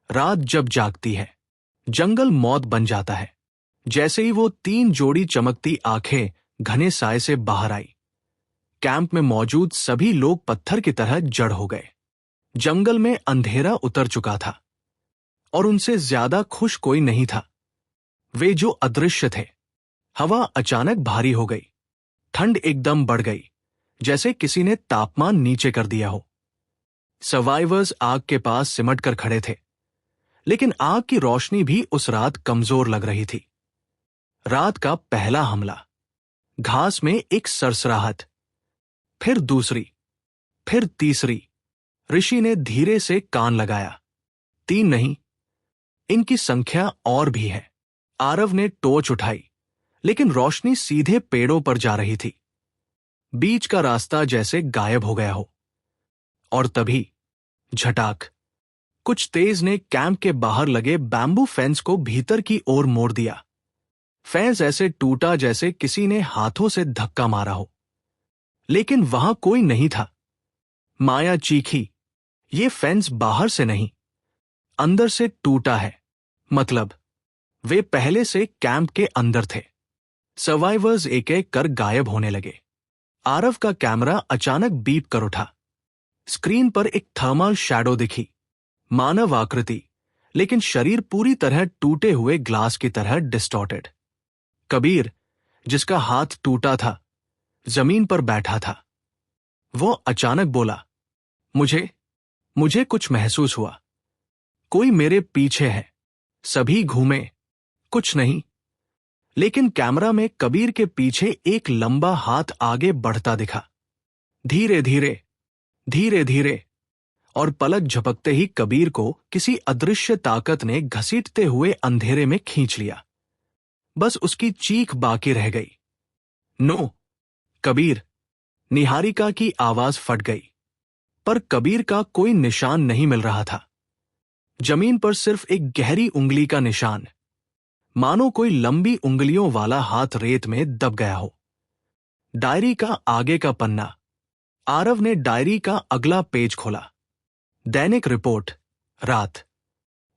रात जब जागती है, जंगल मौत बन जाता है। जैसे ही वो 3 जोड़ी चमकती आंखें घने साए से बाहर आई, कैंप में मौजूद सभी लोग पत्थर की तरह जड़ हो गए। जंगल में अंधेरा उतर चुका था और उनसे ज्यादा खुश कोई नहीं था। वे जो अदृश्य थे। हवा अचानक भारी हो गई। ठंड एकदम बढ़ गई, जैसे किसी ने तापमान नीचे कर दिया हो। सर्वाइवर्स आग के पास सिमट कर खड़े थे, लेकिन आग की रोशनी भी उस रात कमजोर लग रही थी। रात का पहला हमला। घास में एक सरसराहट, फिर दूसरी, फिर तीसरी। ऋषि ने धीरे से कान लगाया। 3 नहीं, इनकी संख्या और भी है। आरव ने टॉर्च उठाई, लेकिन रोशनी सीधे पेड़ों पर जा रही थी। बीच का रास्ता जैसे गायब हो गया हो। और तभी झटाक, कुछ तेज ने कैंप के बाहर लगे बैम्बू फेंस को भीतर की ओर मोड़ दिया। फेंस ऐसे टूटा जैसे किसी ने हाथों से धक्का मारा हो, लेकिन वहां कोई नहीं था। माया चीखी, ये फेंस बाहर से नहीं, अंदर से टूटा है। मतलब वे पहले से कैंप के अंदर थे। सर्वाइवर्स एक एक कर गायब होने लगे। आरव का कैमरा अचानक बीप कर उठा। स्क्रीन पर एक थर्मल शैडो दिखी, मानव आकृति, लेकिन शरीर पूरी तरह टूटे हुए ग्लास की तरह डिस्टॉर्टेड। कबीर, जिसका हाथ टूटा था, जमीन पर बैठा था। वो अचानक बोला, मुझे कुछ महसूस हुआ। कोई मेरे पीछे है। सभी घूमे, कुछ नहीं। लेकिन कैमरा में कबीर के पीछे एक लंबा हाथ आगे बढ़ता दिखा। धीरे धीरे, धीरे धीरे, और पलक झपकते ही कबीर को किसी अदृश्य ताकत ने घसीटते हुए अंधेरे में खींच लिया। बस उसकी चीख बाकी रह गई। नो, कबीर! निहारिका की आवाज फट गई, पर कबीर का कोई निशान नहीं मिल रहा था। जमीन पर सिर्फ एक गहरी उंगली का निशान, मानो कोई लंबी उंगलियों वाला हाथ रेत में दब गया हो। डायरी का आगे का पन्ना। आरव ने डायरी का अगला पेज खोला। दैनिक रिपोर्ट, रात।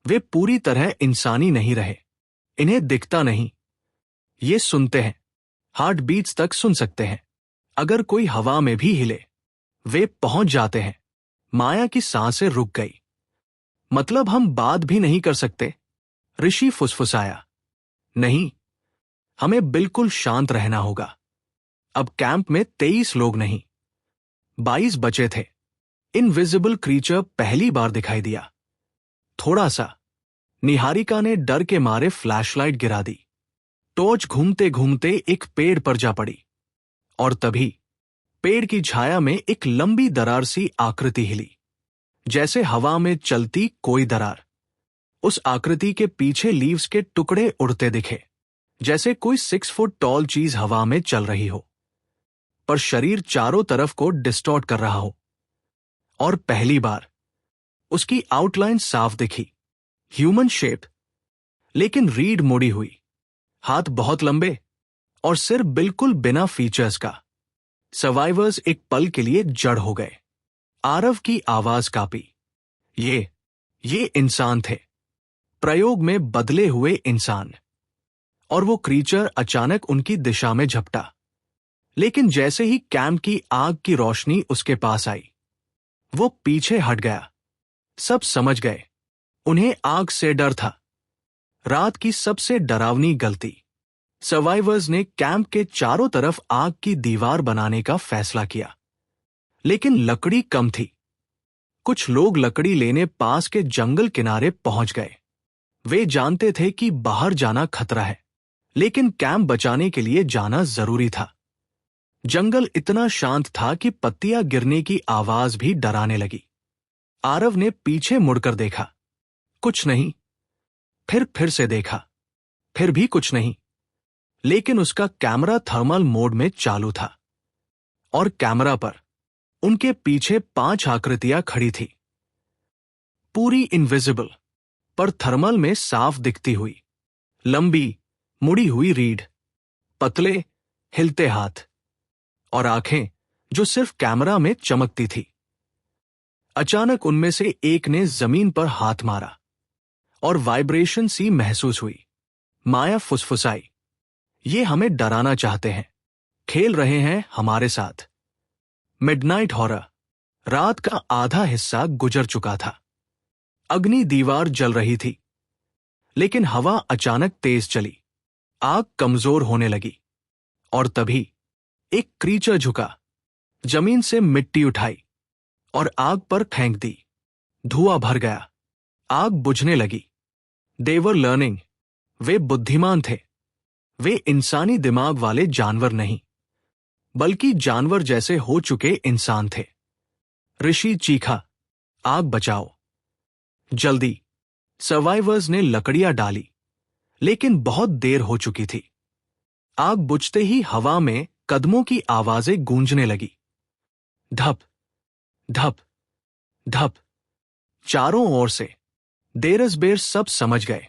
वे पूरी तरह इंसानी नहीं रहे। इन्हें दिखता नहीं। ये सुनते हैं, हार्ट बीट्स तक सुन सकते हैं। अगर कोई हवा में भी हिले, वे पहुंच जाते हैं। माया की सांसें रुक गई। मतलब हम बात भी नहीं कर सकते? ऋषि फुसफुसाया। नहीं, हमें बिल्कुल शांत रहना होगा। अब कैंप में 23 लोग नहीं, 22 बचे थे। इनविजिबल क्रीचर पहली बार दिखाई दिया। थोड़ा सा। निहारिका ने डर के मारे फ्लैशलाइट गिरा दी। टॉर्च घूमते घूमते एक पेड़ पर जा पड़ी। और तभी पेड़ की छाया में एक लंबी दरार सी आकृति हिली, जैसे हवा में चलती कोई दरार। उस आकृति के पीछे लीव्स के टुकड़े उड़ते दिखे, जैसे कोई 6 फुट टॉल चीज हवा में चल रही हो, पर शरीर चारों तरफ को डिस्टॉर्ट कर रहा हो। और पहली बार उसकी आउटलाइन साफ दिखी, ह्यूमन शेप, लेकिन रीढ़ मुड़ी हुई, हाथ बहुत लंबे और सिर बिल्कुल बिना फीचर्स का। सर्वाइवर्स एक पल के लिए जड़ हो गए। आरव की आवाज कांपी। ये इंसान थे, प्रयोग में बदले हुए इंसान। और वो क्रीचर अचानक उनकी दिशा में झपटा। लेकिन जैसे ही कैंप की आग की रोशनी उसके पास आई, वो पीछे हट गया। सब समझ गए, उन्हें आग से डर था। रात की सबसे डरावनी गलती। सर्वाइवर्स ने कैंप के चारों तरफ आग की दीवार बनाने का फैसला किया, लेकिन लकड़ी कम थी। कुछ लोग लकड़ी लेने पास के जंगल किनारे पहुंच गए। वे जानते थे कि बाहर जाना खतरा है, लेकिन कैंप बचाने के लिए जाना जरूरी था। जंगल इतना शांत था कि पत्तियां गिरने की आवाज भी डराने लगी। आरव ने पीछे मुड़कर देखा, कुछ नहीं। फिर से देखा, फिर भी कुछ नहीं। लेकिन उसका कैमरा थर्मल मोड में चालू था, और कैमरा पर उनके पीछे 5 आकृतियां खड़ी थी, पूरी इनविजिबल, पर थर्मल में साफ दिखती हुई। लंबी मुड़ी हुई रीढ़, पतले हिलते हाथ, और आंखें जो सिर्फ कैमरा में चमकती थी। अचानक उनमें से एक ने जमीन पर हाथ मारा। और वाइब्रेशन सी महसूस हुई। माया फुसफुसाई, ये हमें डराना चाहते हैं, खेल रहे हैं हमारे साथ। मिडनाइट हॉरर, रात का आधा हिस्सा गुजर चुका था। अग्नि दीवार जल रही थी, लेकिन हवा अचानक तेज चली, आग कमजोर होने लगी, और तभी एक क्रीचर झुका, जमीन से मिट्टी उठाई और आग पर फेंक दी। धुआं भर गया, आग बुझने लगी। दे वर लर्निंग, वे बुद्धिमान थे। वे इंसानी दिमाग वाले जानवर नहीं, बल्कि जानवर जैसे हो चुके इंसान थे। ऋषि चीखा, आग बचाओ जल्दी। सर्वाइवर्स ने लकड़ियां डाली, लेकिन बहुत देर हो चुकी थी। आग बुझते ही हवा में कदमों की आवाजें गूंजने लगी। धप धप धप, चारों ओर से। देरसबेर सब समझ गए,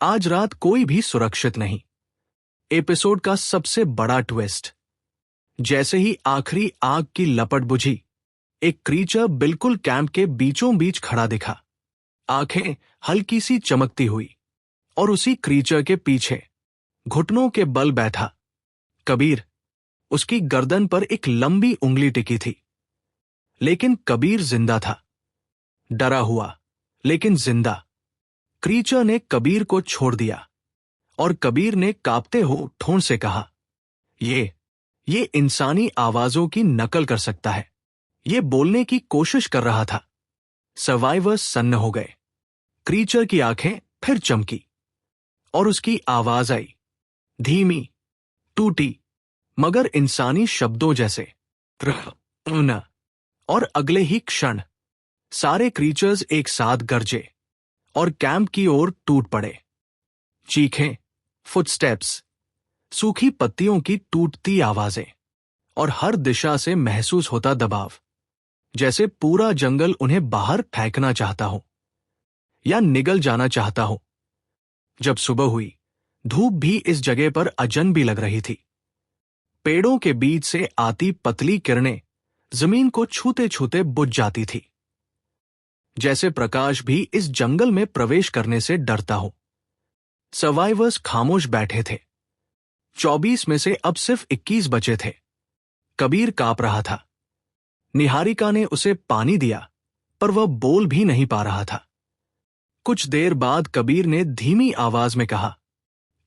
आज रात कोई भी सुरक्षित नहीं। एपिसोड का सबसे बड़ा ट्विस्ट, जैसे ही आखिरी आग की लपट बुझी, एक क्रीचर बिल्कुल कैंप के बीचों बीच खड़ा दिखा, आंखें हल्की सी चमकती हुई। और उसी क्रीचर के पीछे घुटनों के बल बैठा कबीर। उसकी गर्दन पर एक लंबी उंगली टिकी थी, लेकिन कबीर जिंदा था। डरा हुआ, लेकिन जिंदा। क्रीचर ने कबीर को छोड़ दिया, और कबीर ने कांपते हो ठोंठ से कहा, ये इंसानी आवाजों की नकल कर सकता है। ये बोलने की कोशिश कर रहा था। सर्वाइवर्स सन्न हो गए। क्रीचर की आंखें फिर चमकी, और उसकी आवाज आई, धीमी, टूटी, मगर इंसानी शब्दों जैसे। और अगले ही क्षण सारे क्रीचर्स एक साथ गरजे और कैंप की ओर टूट पड़े। चीखें, फुटस्टेप्स, सूखी पत्तियों की टूटती आवाजें, और हर दिशा से महसूस होता दबाव, जैसे पूरा जंगल उन्हें बाहर फेंकना चाहता हो या निगल जाना चाहता हो। जब सुबह हुई, धूप भी इस जगह पर अजनबी लग रही थी। पेड़ों के बीच से आती पतली किरणें जमीन को छूते छूते बुझ जाती थी, जैसे प्रकाश भी इस जंगल में प्रवेश करने से डरता हो। सर्वाइवर्स खामोश बैठे थे। 24 में से अब सिर्फ 21 बचे थे। कबीर कांप रहा था। निहारिका ने उसे पानी दिया, पर वह बोल भी नहीं पा रहा था। कुछ देर बाद कबीर ने धीमी आवाज में कहा,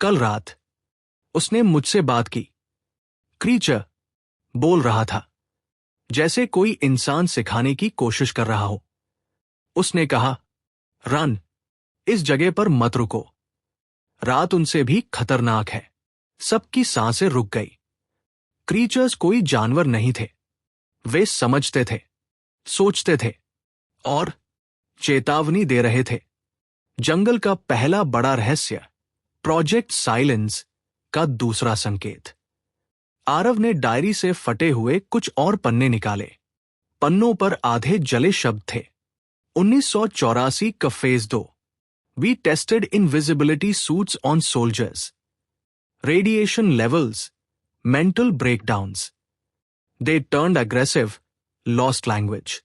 कल रात उसने मुझसे बात की। क्रीचर बोल रहा था, जैसे कोई इंसान सिखाने की कोशिश कर रहा हो। उसने कहा, रन, इस जगह पर मत रुको। रात उनसे भी खतरनाक है। सबकी सांसें रुक गई। क्रीचर्स कोई जानवर नहीं थे। वे समझते थे, सोचते थे, और चेतावनी दे रहे थे। जंगल का पहला बड़ा रहस्य, प्रोजेक्ट साइलेंस का दूसरा संकेत। आरव ने डायरी से फटे हुए कुछ और पन्ने निकाले। पन्नों पर आधे जले शब्द थे। 1984 का phase 2। We tested invisibility suits on soldiers. Radiation levels, mental breakdowns. They turned aggressive, lost language.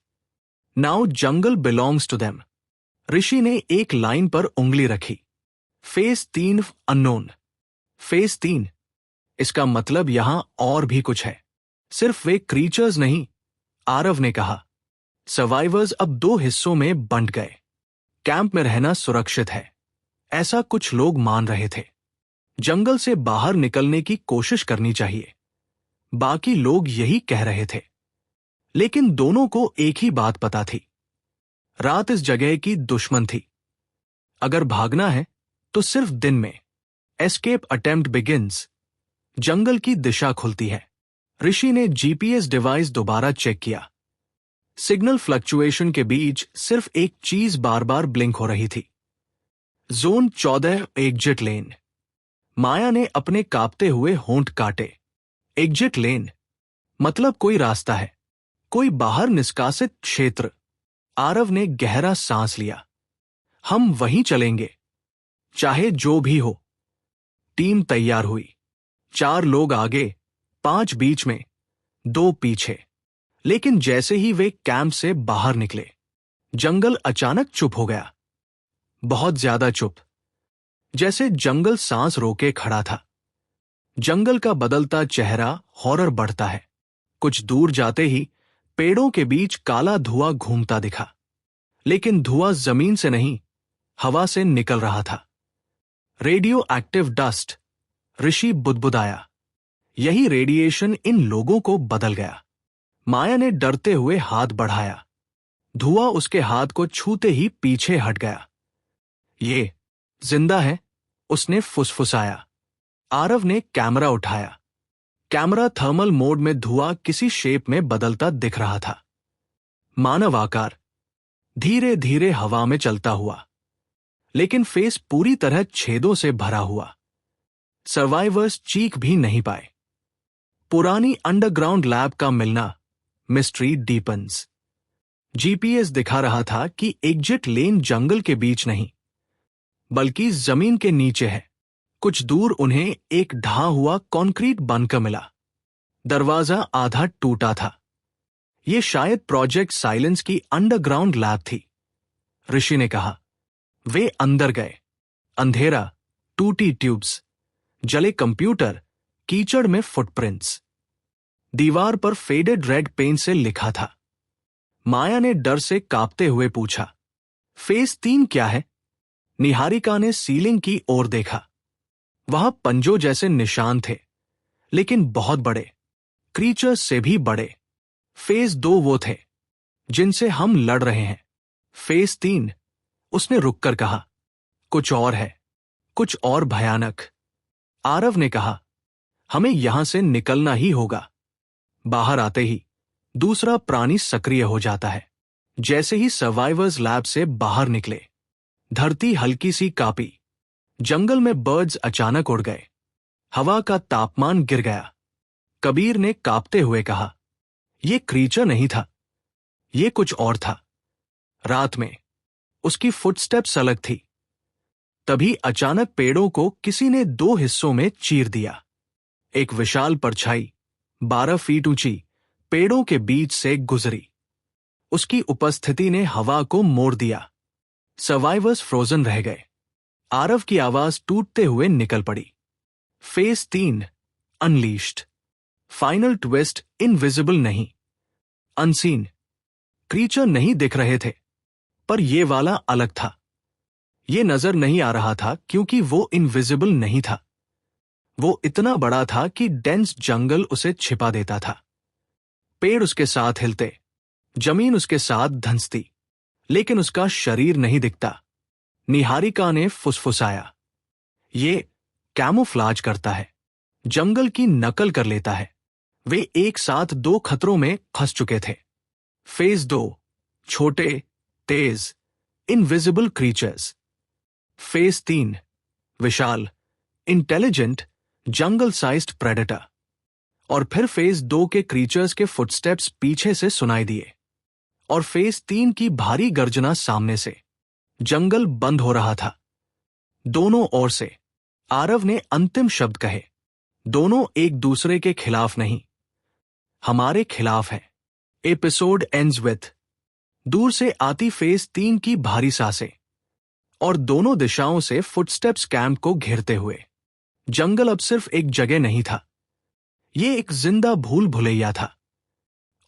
Now jungle belongs to them. ऋषि ने एक लाइन पर उंगली रखी। Phase 3 unknown. फेज 3, इसका मतलब यहां और भी कुछ है। सिर्फ वे क्रीचर्स नहीं, आरव ने कहा। सर्वाइवर्स अब 2 हिस्सों में बंट गए। कैंप में रहना सुरक्षित है, ऐसा कुछ लोग मान रहे थे। जंगल से बाहर निकलने की कोशिश करनी चाहिए, बाकी लोग यही कह रहे थे। लेकिन दोनों को एक ही बात पता थी, रात इस जगह की दुश्मन थी। अगर भागना है तो सिर्फ दिन में। Escape attempt begins. जंगल की दिशा खुलती है। ऋषि ने जीपीएस डिवाइस दोबारा चेक किया। सिग्नल फ्लक्चुएशन के बीच सिर्फ एक चीज बार बार ब्लिंक हो रही थी, जोन 14 एग्जिट लेन। माया ने अपने कांपते हुए होंठ काटे। एग्जिट लेन मतलब कोई रास्ता है, कोई बाहर निष्कासित क्षेत्र। आरव ने गहरा सांस लिया। हम वहीं चलेंगे, चाहे जो भी हो। टीम तैयार हुई। 4 लोग आगे, 5 बीच में, 2 पीछे। लेकिन जैसे ही वे कैंप से बाहर निकले, जंगल अचानक चुप हो गया। बहुत ज्यादा चुप, जैसे जंगल सांस रोके खड़ा था। जंगल का बदलता चेहरा हॉरर बढ़ता है। कुछ दूर जाते ही पेड़ों के बीच काला धुआं घूमता दिखा, लेकिन धुआं जमीन से नहीं, हवा से निकल रहा था। Radio active dust. ऋषि बुदबुदाया। यही रेडिएशन इन लोगों को बदल गया। माया ने डरते हुए हाथ बढ़ाया। धुआं उसके हाथ को छूते ही पीछे हट गया। ये जिंदा है, उसने फुसफुसाया। आरव ने कैमरा उठाया। कैमरा थर्मल मोड में धुआं किसी शेप में बदलता दिख रहा था। मानव आकार, धीरे धीरे हवा में चलता हुआ, लेकिन फेस पूरी तरह छेदों से भरा हुआ। सर्वाइवर्स चीख भी नहीं पाए। पुरानी अंडरग्राउंड लैब का मिलना, मिस्ट्री डीपन्स। जीपीएस दिखा रहा था कि एग्जिट लेन जंगल के बीच नहीं, बल्कि जमीन के नीचे है। कुछ दूर उन्हें एक ढहा हुआ कंक्रीट बनकर मिला। दरवाजा आधा टूटा था। यह शायद प्रोजेक्ट साइलेंस की अंडरग्राउंड लैब थी। ऋषि ने कहा। वे अंदर गए। अंधेरा, टूटी ट्यूब्स, जले कंप्यूटर, कीचड़ में फुटप्रिंट्स। दीवार पर फेडेड रेड पेंट से लिखा था। माया ने डर से कांपते हुए पूछा, फेज 3 क्या है? निहारिका ने सीलिंग की ओर देखा। वहां पंजों जैसे निशान थे, लेकिन बहुत बड़े, क्रीचर्स से भी बड़े। फेज 2 वो थे जिनसे हम लड़ रहे हैं। फेज 3, उसने रुककर कहा, कुछ और है, कुछ और भयानक। आरव ने कहा, हमें यहां से निकलना ही होगा। बाहर आते ही दूसरा प्राणी सक्रिय हो जाता है। जैसे ही सर्वाइवर्स लैब से बाहर निकले, धरती हल्की सी कांपी। जंगल में बर्ड्स अचानक उड़ गए। हवा का तापमान गिर गया। कबीर ने कांपते हुए कहा, यह क्रीचर नहीं था, यह कुछ और था। रात में उसकी फुटस्टेप्स अलग थी। तभी अचानक पेड़ों को किसी ने 2 हिस्सों में चीर दिया। एक विशाल परछाई 12 फीट ऊंची पेड़ों के बीच से गुजरी। उसकी उपस्थिति ने हवा को मोड़ दिया। सर्वाइवर्स फ्रोजन रह गए। आरव की आवाज टूटते हुए निकल पड़ी। Phase 3, unleashed. Final twist, invisible नहीं, अनसीन। क्रीचर नहीं दिख रहे थे, पर यह वाला अलग था। यह नजर नहीं आ रहा था क्योंकि वो इनविजिबल नहीं था। वो इतना बड़ा था कि डेंस जंगल उसे छिपा देता था। पेड़ उसके साथ हिलते, जमीन उसके साथ धंसती, लेकिन उसका शरीर नहीं दिखता। निहारिका ने फुसफुसाया, ये कैमोफ्लाज करता है, जंगल की नकल कर लेता है। वे एक साथ 2 खतरों में फंस चुके थे। फेज 2, छोटे, तेज, इनविजिबल क्रीचर्स। फेज 3, विशाल, इंटेलिजेंट, जंगल साइज्ड प्रेडेटर। और फिर फेज 2 के क्रीचर्स के फुटस्टेप्स पीछे से सुनाई दिए, और फेज 3 की भारी गर्जना सामने से। जंगल बंद हो रहा था। दोनों ओर से आरव ने अंतिम शब्द कहे। दोनों एक दूसरे के खिलाफ नहीं, हमारे खिलाफ है। एपिसोड एंड्स विथ दूर से आती फेज 3 की भारी सांसें, और दोनों दिशाओं से फुटस्टेप्स कैंप को घेरते हुए। जंगल अब सिर्फ एक जगह नहीं था, ये एक जिंदा भूल भुलैया था।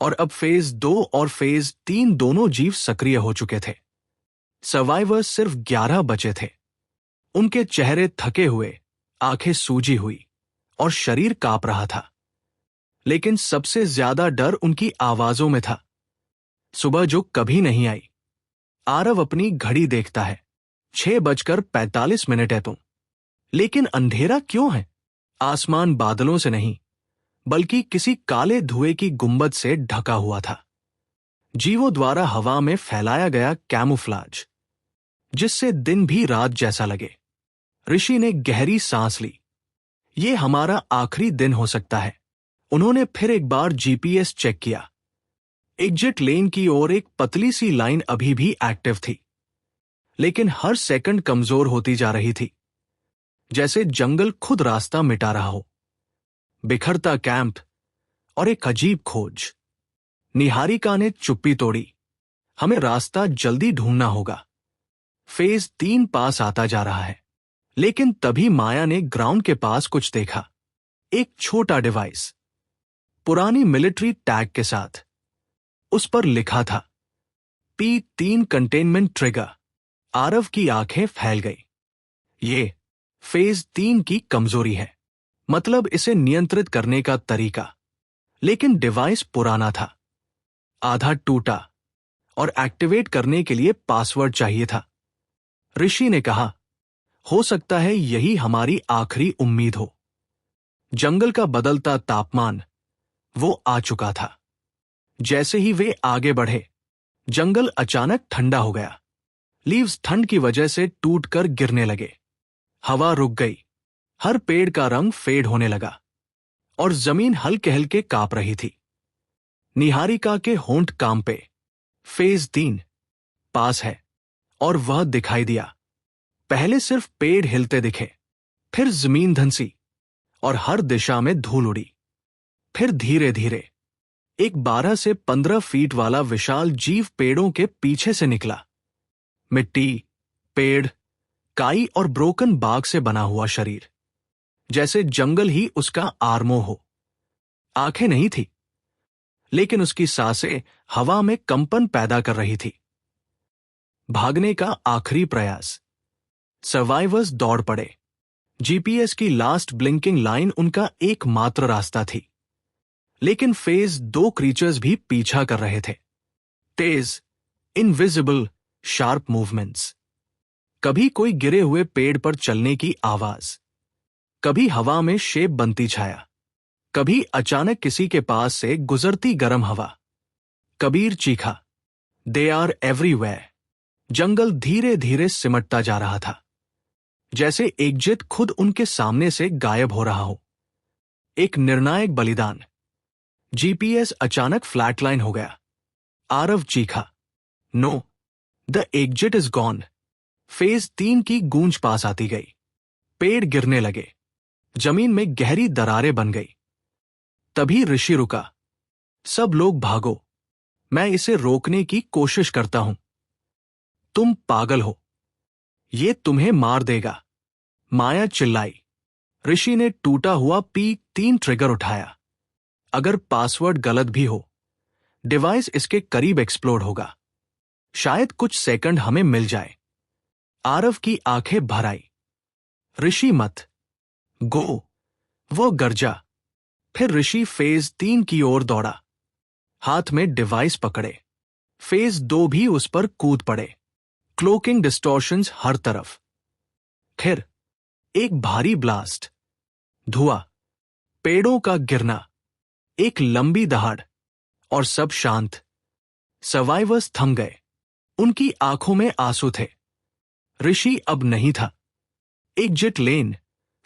और अब फेज 2 और फेज 3 दोनों जीव सक्रिय हो चुके थे। सर्वाइवर्स सिर्फ 11 बचे थे। उनके चेहरे थके हुए, आंखें सूजी हुई, और शरीर कांप रहा था। लेकिन सबसे ज्यादा डर उनकी आवाजों में था। सुबह जो कभी नहीं आई। आरव अपनी घड़ी देखता है। 6:45 है तुम। लेकिन अंधेरा क्यों है? आसमान बादलों से नहीं, बल्कि किसी काले धुएं की गुंबद से ढका हुआ था। जीवों द्वारा हवा में फैलाया गया कैमोफ्लाज, जिससे दिन भी रात जैसा लगे। ऋषि ने गहरी सांस ली। ये हमारा आखिरी दिन हो सकता है। उन्होंने फिर एक बार जीपीएस चेक किया। एग्जिट लेन की ओर एक पतली सी लाइन अभी भी एक्टिव थी, लेकिन हर सेकंड कमजोर होती जा रही थी, जैसे जंगल खुद रास्ता मिटा रहा हो। बिखरता कैंप और एक अजीब खोज। निहारिका ने चुप्पी तोड़ी। हमें रास्ता जल्दी ढूंढना होगा। फेज 3 पास आता जा रहा है, लेकिन तभी माया ने ग्राउंड के पास कुछ देखा। एक छोटा डिवाइस, पुरानी मिलिट्री टैग के साथ। उस पर लिखा था P3 कंटेनमेंट ट्रिगर। आरव की आंखें फैल गई। ये फेज 3 की कमजोरी है, मतलब इसे नियंत्रित करने का तरीका। लेकिन डिवाइस पुराना था, आधा टूटा, और एक्टिवेट करने के लिए पासवर्ड चाहिए था। ऋषि ने कहा, हो सकता है यही हमारी आखिरी उम्मीद हो। जंगल का बदलता तापमान, वो आ चुका था। जैसे ही वे आगे बढ़े, जंगल अचानक ठंडा हो गया। लीव्स ठंड की वजह से टूटकर गिरने लगे। हवा रुक गई, हर पेड़ का रंग फेड होने लगा, और जमीन हल्के हल्के कांप रही थी। निहारिका के होंठ कांपे। फेज 3 पास है, और वह दिखाई दिया। पहले सिर्फ पेड़ हिलते दिखे, फिर जमीन धंसी, और हर दिशा में धूल उड़ी। फिर धीरे धीरे एक 12 से 15 फीट वाला विशाल जीव पेड़ों के पीछे से निकला। मिट्टी, पेड़, काई और ब्रोकन बाग से बना हुआ शरीर, जैसे जंगल ही उसका आर्मो हो। आंखें नहीं थी, लेकिन उसकी सांसें हवा में कंपन पैदा कर रही थी। भागने का आखिरी प्रयास। सर्वाइवर्स दौड़ पड़े। जीपीएस की लास्ट ब्लिंकिंग लाइन उनका एकमात्र रास्ता थी। लेकिन फेज 2 क्रीचर्स भी पीछा कर रहे थे। तेज, इनविजिबल, शार्प मूवमेंट्स। कभी कोई गिरे हुए पेड़ पर चलने की आवाज, कभी हवा में शेप बनती छाया, कभी अचानक किसी के पास से गुजरती गर्म हवा। कबीर चीखा, दे आर एवरीवेयर। जंगल धीरे धीरे सिमटता जा रहा था, जैसे एकजित खुद उनके सामने से गायब हो रहा हो। एक निर्णायक बलिदान। जीपीएस अचानक फ्लैटलाइन हो गया। आरव चीखा, no, the exit is gone. Phase 3 की गूंज पास आती गई। पेड़ गिरने लगे, जमीन में गहरी दरारें बन गई। तभी ऋषि रुका। सब लोग भागो, मैं इसे रोकने की कोशिश करता हूं। तुम पागल हो, ये तुम्हें मार देगा, माया चिल्लाई। ऋषि ने टूटा हुआ P3 ट्रिगर उठाया। अगर पासवर्ड गलत भी हो, डिवाइस इसके करीब एक्सप्लोड होगा। शायद कुछ सेकंड हमें मिल जाए। आरव की आंखें भर आई। ऋषि मत गो, वो गर्जा। फिर ऋषि फेज 3 की ओर दौड़ा, हाथ में डिवाइस पकड़े। फेज 2 भी उस पर कूद पड़े। क्लोकिंग डिस्टॉर्शंस हर तरफ। फिर एक भारी ब्लास्ट, धुआं, पेड़ों का गिरना, एक लंबी दहाड़, और सब शांत। सर्वाइवर्स थम गए। उनकी आंखों में आंसू थे। ऋषि अब नहीं था। एग्जिट लेन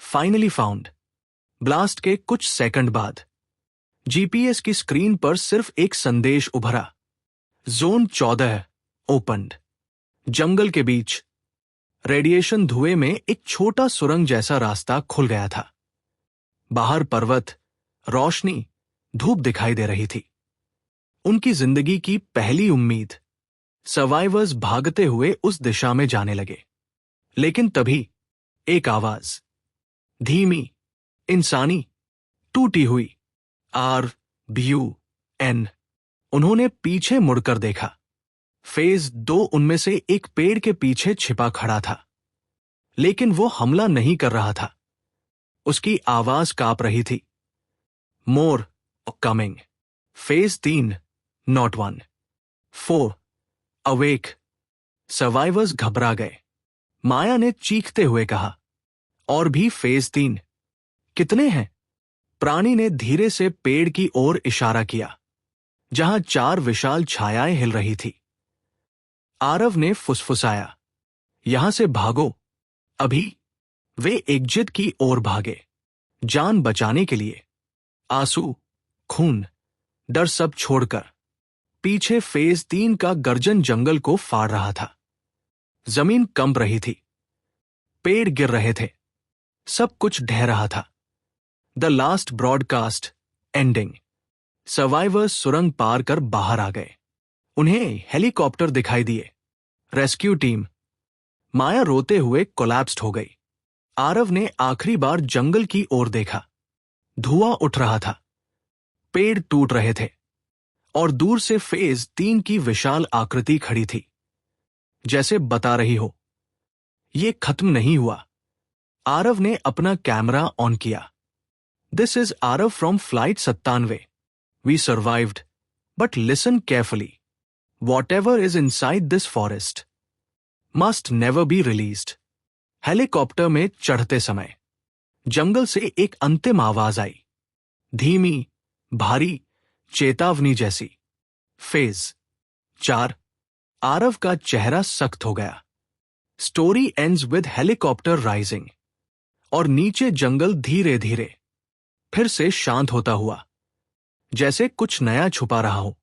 फाइनली फाउंड। ब्लास्ट के कुछ सेकंड बाद जीपीएस की स्क्रीन पर सिर्फ एक संदेश उभरा, जोन 14 ओपन्ड। जंगल के बीच रेडिएशन धुएं में एक छोटा सुरंग जैसा रास्ता खुल गया था। बाहर पर्वत, रोशनी, धूप दिखाई दे रही थी। उनकी जिंदगी की पहली उम्मीद। सर्वाइवर्स भागते हुए उस दिशा में जाने लगे। लेकिन तभी एक आवाज, धीमी, इंसानी, टूटी हुई, RBUN। उन्होंने पीछे मुड़कर देखा। फेज 2 उनमें से एक पेड़ के पीछे छिपा खड़ा था, लेकिन वो हमला नहीं कर रहा था। उसकी आवाज कांप रही थी। मोर coming. Phase 3 not 1 4 awake. Survivors घबरा गए। माया ने चीखते हुए कहा, और भी फेज 3? कितने हैं? प्राणी ने धीरे से पेड़ की ओर इशारा किया, जहां 4 विशाल छायाएं हिल रही थी। आरव ने फुसफुसाया, यहां से भागो, अभी। वे एग्जिट की ओर भागे, जान बचाने के लिए। आंसू, खून, डर सब छोड़कर। पीछे फेज 3 का गर्जन जंगल को फाड़ रहा था। जमीन कंप रही थी, पेड़ गिर रहे थे, सब कुछ ढह रहा था। The last broadcast ending. Survivors सुरंग पार कर बाहर आ गए। उन्हें हेलीकॉप्टर दिखाई दिए, रेस्क्यू टीम, माया रोते हुए कोलैप्स्ड हो गई। आरव ने आखिरी बार जंगल की ओर देखा। धुआं उठ रहा था, पेड़ टूट रहे थे और दूर से फेज 3 की विशाल आकृति खड़ी थी, जैसे बता रही हो, ये खत्म नहीं हुआ। आरव ने अपना कैमरा ऑन किया। This is Aarav from flight 97। We survived, but listen carefully. Whatever is inside this forest must never be released. Helicopter में चढ़ते समय जंगल से एक अंतिम आवाज आई, धीमी, भारी, चेतावनी जैसी। फेज 4। आरव का चेहरा सख्त हो गया। Story ends with helicopter rising. और नीचे जंगल धीरे धीरे फिर से शांत होता हुआ, जैसे कुछ नया छुपा रहा हो।